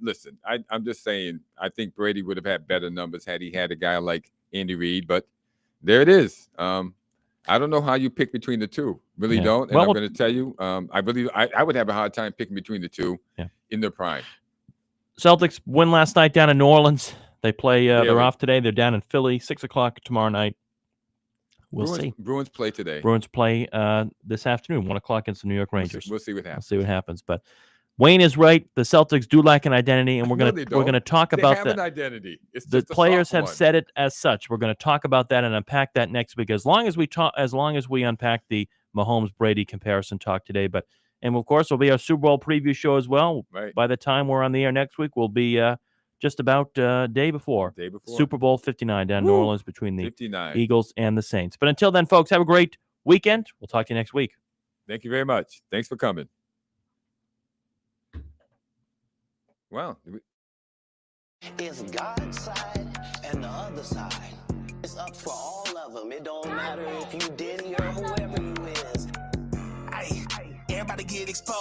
Listen, I'm just saying. I think Brady would have had better numbers had he had a guy like Andy Reid. But there it is. I don't know how you pick between the two. Really don't. And I'm going to tell you, I would have a hard time picking between the two in their prime. Celtics win last night down in New Orleans. They play. They're off today. They're down in Philly, 6:00 tomorrow night. We'll see. Bruins play today. Bruins play this afternoon, 1:00 against the New York Rangers. We'll see what happens. We'll see what happens. But Wayne is right. The Celtics do lack an identity, and we're gonna talk about that. They have an identity. It's the players have said it as such. We're going to talk about that and unpack that next week. As long as we unpack the Mahomes Brady comparison talk today, and of course, will be our Super Bowl preview show as well. Right. By the time we're on the air next week, we'll be just about day before. Day before. Super Bowl 59 down in New Orleans between the 59. Eagles and the Saints. But until then, folks, have a great weekend. We'll talk to you next week. Thank you very much. Thanks for coming. Wow. It's God's side and the other side. It's up for all of them. It don't matter if you Diddy or whoever you is. Everybody get exposed.